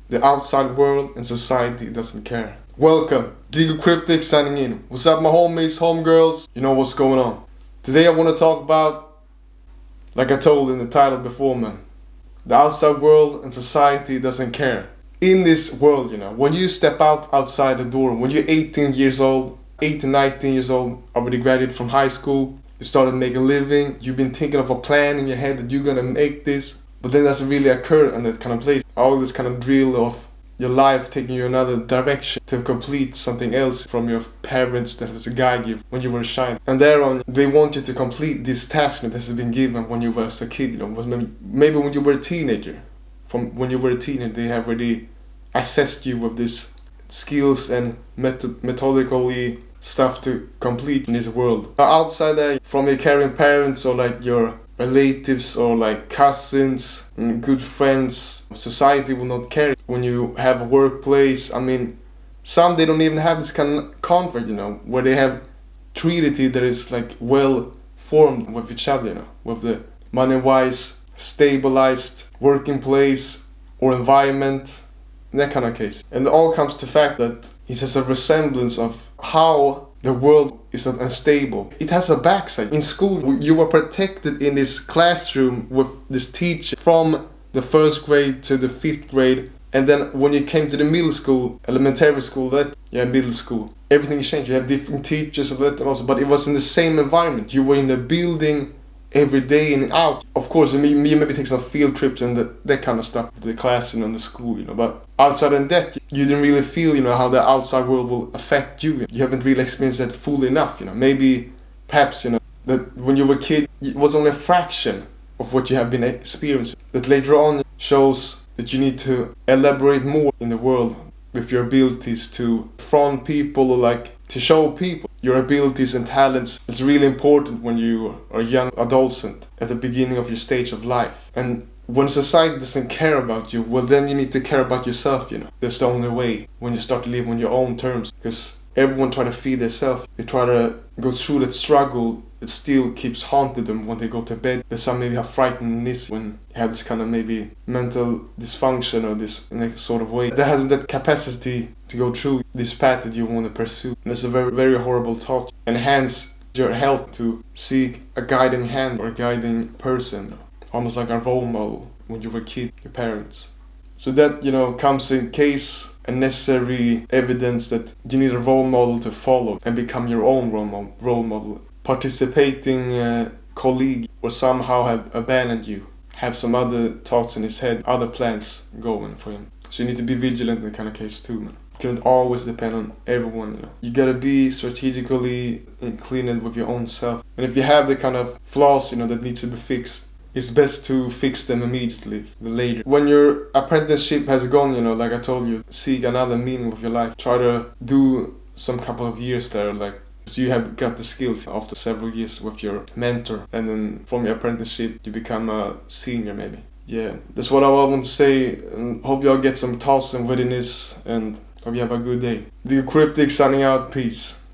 The outside world and society doesn't care. Welcome, Digo Cryptic signing in. What's up, my homies, homegirls? You know what's going on. Today I want to talk about, like I told in the title before, man, the outside world and society doesn't care. In this world, when you step outside the door, when you're 18 years old, 18, 19 years old, already graduated from high school, you started making a living, you've been thinking of a plan in your head that you're gonna make this, but then doesn't really occur in that kind of place. All this kind of drill of your life taking you another direction to complete something else from your parents that has guided you when you were a child. And thereon, they want you to complete this task that has been given when you were a kid, maybe when you were a teenager. From when you were a teenager, they have already assessed you with these skills and methodically stuff to complete in this world. Outside there, from your caring parents or like your relatives or like cousins and good friends, society will not care. When you have a workplace, some they don't even have this kind of contract, where they have treaty that is like well formed with each other, with the money-wise, stabilized working place or environment, that kind of case. And it all comes to the fact that it has a resemblance of how the world is not unstable. It has a backside. In school, you were protected in this classroom with this teacher from the first grade to the fifth grade. And then when you came to the middle school, elementary school, middle school, everything changed. You have different teachers and that also, but it was in the same environment. You were in the building every day in and out. Of course, you maybe take some field trips and that kind of stuff, the class and the school, but outside of that, you didn't really feel, how the outside world will affect you. You haven't really experienced that fully enough, maybe, perhaps, that when you were a kid, it was only a fraction of what you have been experiencing. That later on shows that you need to elaborate more in the world with your abilities to front people or like to show people your abilities and talents. It's really important when you are a young adolescent at the beginning of your stage of life. And when society doesn't care about you, well, then you need to care about yourself, That's the only way, when you start to live on your own terms. Because everyone try to feed themselves. They try to go through that struggle. It still keeps haunting them when they go to bed. There's some maybe have frightenness when you have this kind of maybe mental dysfunction or this in a sort of way. That hasn't that capacity to go through this path that you want to pursue. And it's a very, very horrible thought. Enhance your health to seek a guiding hand or a guiding person. Almost like a role model when you were a kid, your parents. So that, comes in case and necessary evidence that you need a role model to follow and become your own role model. Participating colleague or somehow have abandoned you, have some other thoughts in his head, other plans going for him. So you need to be vigilant in that kind of case too, man. You can't always depend on everyone, You gotta be strategically inclined with your own self. And if you have the kind of flaws, that needs to be fixed, it's best to fix them immediately, later. When your apprenticeship has gone, like I told you, seek another meaning of your life. Try to do some couple of years there, so you have got the skills after several years with your mentor. And then from your apprenticeship, you become a senior maybe. Yeah, that's what I want to say. And hope y'all get some thoughts and wittiness, and hope you have a good day. The Cryptic signing out. Peace.